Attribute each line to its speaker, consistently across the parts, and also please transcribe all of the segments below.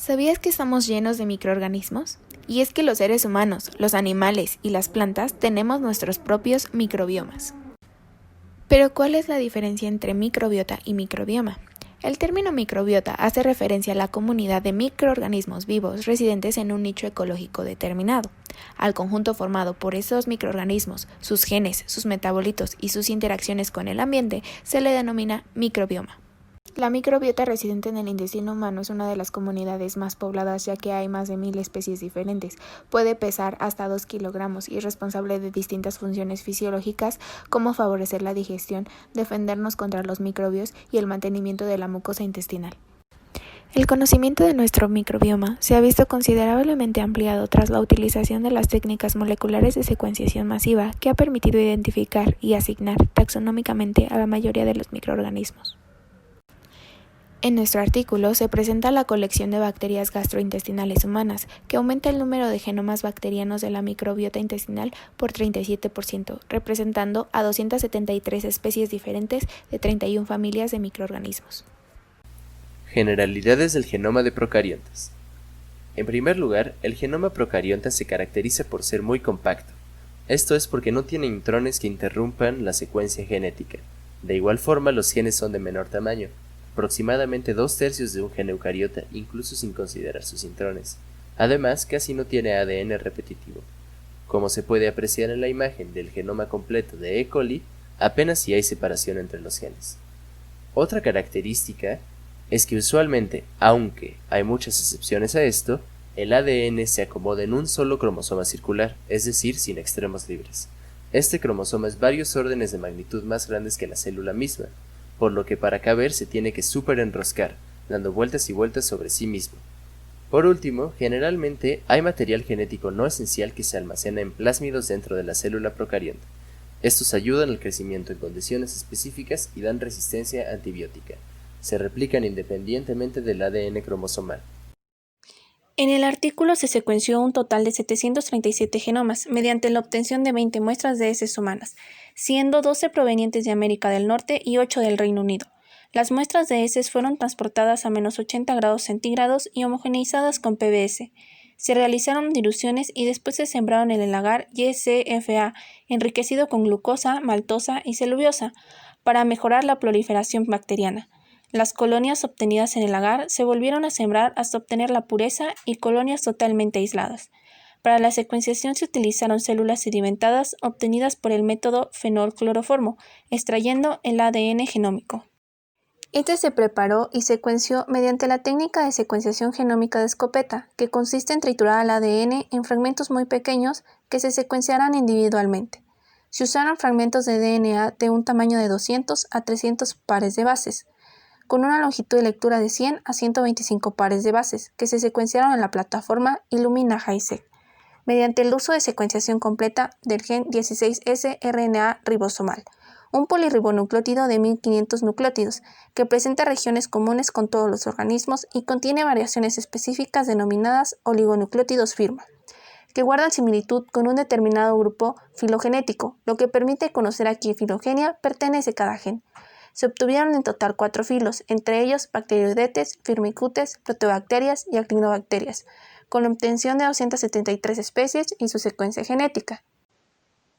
Speaker 1: ¿Sabías que estamos llenos de microorganismos? Y es que los seres humanos, los animales y las plantas tenemos nuestros propios microbiomas. Pero ¿cuál es la diferencia entre microbiota y microbioma? El término microbiota hace referencia a la comunidad de microorganismos vivos residentes en un nicho ecológico determinado. Al conjunto formado por esos microorganismos, sus genes, sus metabolitos y sus interacciones con el ambiente se le denomina microbioma. La microbiota residente en el intestino humano es una de las comunidades más pobladas, ya que hay más de 1000 especies diferentes. Puede pesar hasta 2 kilogramos y es responsable de distintas funciones fisiológicas como favorecer la digestión, defendernos contra los microbios y el mantenimiento de la mucosa intestinal. El conocimiento de nuestro microbioma se ha visto considerablemente ampliado tras la utilización de las técnicas moleculares de secuenciación masiva, que ha permitido identificar y asignar taxonómicamente a la mayoría de los microorganismos. En nuestro artículo se presenta la colección de bacterias gastrointestinales humanas, que aumenta el número de genomas bacterianos de la microbiota intestinal por 37%, representando a 273 especies diferentes de 31 familias de microorganismos.
Speaker 2: Generalidades del genoma de procariontes. En primer lugar, el genoma procarionta se caracteriza por ser muy compacto. Esto es porque no tiene intrones que interrumpan la secuencia genética. De igual forma, los genes son de menor tamaño, aproximadamente 2/3 de un gen eucariota, incluso sin considerar sus intrones. Además, casi no tiene ADN repetitivo. Como se puede apreciar en la imagen del genoma completo de E. coli, apenas si hay separación entre los genes. Otra característica es que usualmente, aunque hay muchas excepciones a esto, el ADN se acomoda en un solo cromosoma circular, es decir, sin extremos libres. Este cromosoma es varios órdenes de magnitud más grandes que la célula misma, por lo que para caber se tiene que superenroscar, dando vueltas y vueltas sobre sí mismo. Por último, generalmente hay material genético no esencial que se almacena en plásmidos dentro de la célula procarionte. Estos ayudan al crecimiento en condiciones específicas y dan resistencia antibiótica. Se replican independientemente del ADN cromosomal.
Speaker 3: En el artículo se secuenció un total de 737 genomas mediante la obtención de 20 muestras de heces humanas, siendo 12 provenientes de América del Norte y 8 del Reino Unido. Las muestras de heces fueron transportadas a -80 grados centígrados y homogeneizadas con PBS. Se realizaron diluciones y después se sembraron en el agar YCFA, enriquecido con glucosa, maltosa y celuliosa, para mejorar la proliferación bacteriana. Las colonias obtenidas en el agar se volvieron a sembrar hasta obtener la pureza y colonias totalmente aisladas. Para la secuenciación se utilizaron células sedimentadas obtenidas por el método fenolcloroformo, extrayendo el ADN genómico. Este se preparó y secuenció mediante la técnica de secuenciación genómica de escopeta, que consiste en triturar el ADN en fragmentos muy pequeños que se secuenciarán individualmente. Se usaron fragmentos de DNA de un tamaño de 200 a 300 pares de bases, con una longitud de lectura de 100 a 125 pares de bases, que se secuenciaron en la plataforma Illumina HiSeq, mediante el uso de secuenciación completa del gen 16S RNA ribosomal, un polirribonucleótido de 1500 nucleótidos, que presenta regiones comunes con todos los organismos y contiene variaciones específicas denominadas oligonucleótidos firma, que guardan similitud con un determinado grupo filogenético, lo que permite conocer a qué filogenia pertenece cada gen. Se obtuvieron en total 4 filos, entre ellos bacteroidetes, firmicutes, proteobacterias y actinobacterias, con la obtención de 273 especies y su secuencia genética.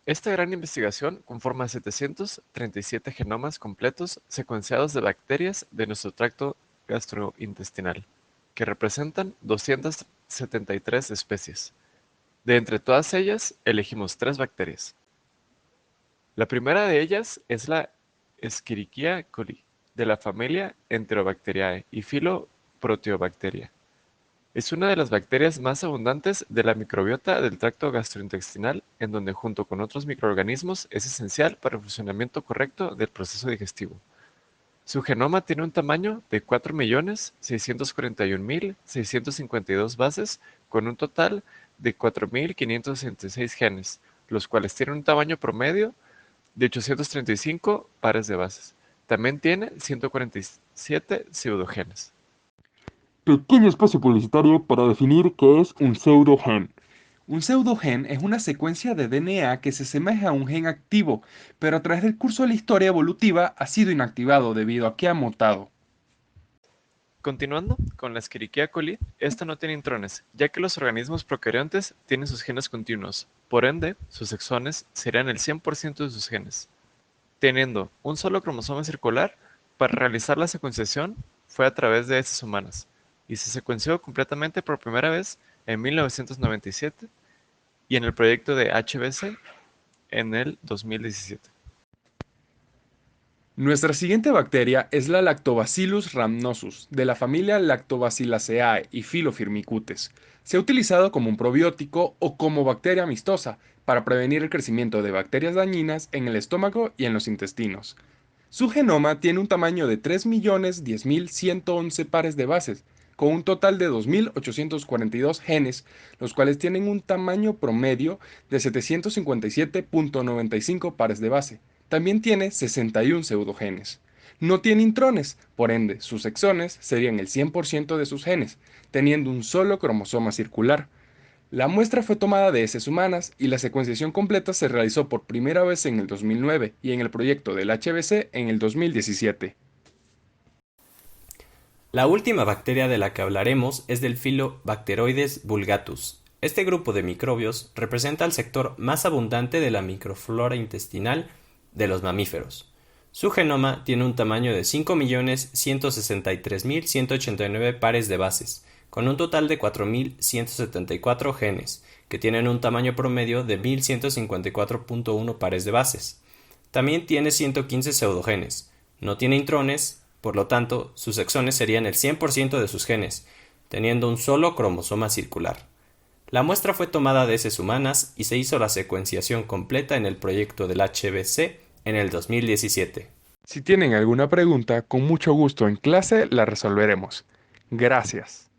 Speaker 4: Esta gran investigación conforma 737 genomas completos secuenciados de bacterias de nuestro tracto gastrointestinal, que representan 273 especies. De entre todas ellas, elegimos 3 bacterias. La primera de ellas es la Escherichia coli, de la familia Enterobacteriae y filo Proteobacteria. Es una de las bacterias más abundantes de la microbiota del tracto gastrointestinal, en donde junto con otros microorganismos es esencial para el funcionamiento correcto del proceso digestivo. Su genoma tiene un tamaño de 4.641.652 bases, con un total de 4.566 genes, los cuales tienen un tamaño promedio de 835 pares de bases. También tiene 147 pseudogenes.
Speaker 5: Pequeño espacio publicitario para definir qué es un pseudogen.
Speaker 6: Un pseudogen es una secuencia de DNA que se asemeja a un gen activo, pero a través del curso de la historia evolutiva ha sido inactivado debido a que ha mutado.
Speaker 4: Continuando con la Escherichia coli, esta no tiene intrones, ya que los organismos procariontes tienen sus genes continuos, por ende, sus exones serían el 100% de sus genes. Teniendo un solo cromosoma circular, para realizar la secuenciación fue a través de heces humanas, y se secuenció completamente por primera vez en 1997 y en el proyecto de HBC en el 2017.
Speaker 6: Nuestra siguiente bacteria es la Lactobacillus rhamnosus, de la familia Lactobacilliaceae y Filofirmicutes. Se ha utilizado como un probiótico o como bacteria amistosa para prevenir el crecimiento de bacterias dañinas en el estómago y en los intestinos. Su genoma tiene un tamaño de 3.010.111 pares de bases, con un total de 2.842 genes, los cuales tienen un tamaño promedio de 757.95 pares de base. También tiene 61 pseudogenes. No tiene intrones, por ende, sus exones serían el 100% de sus genes, teniendo un solo cromosoma circular. La muestra fue tomada de heces humanas y la secuenciación completa se realizó por primera vez en el 2009 y en el proyecto del HBC en el 2017.
Speaker 7: La última bacteria de la que hablaremos es del filo Bacteroides vulgatus. Este grupo de microbios representa el sector más abundante de la microflora intestinal de los mamíferos. Su genoma tiene un tamaño de 5.163.189 pares de bases, con un total de 4.174 genes, que tienen un tamaño promedio de 1.154.1 pares de bases. También tiene 115 pseudogenes. No tiene intrones, por lo tanto, sus exones serían el 100% de sus genes, teniendo un solo cromosoma circular. La muestra fue tomada de heces humanas y se hizo la secuenciación completa en el proyecto del HBC en el 2017.
Speaker 6: Si tienen alguna pregunta, con mucho gusto en clase la resolveremos. Gracias.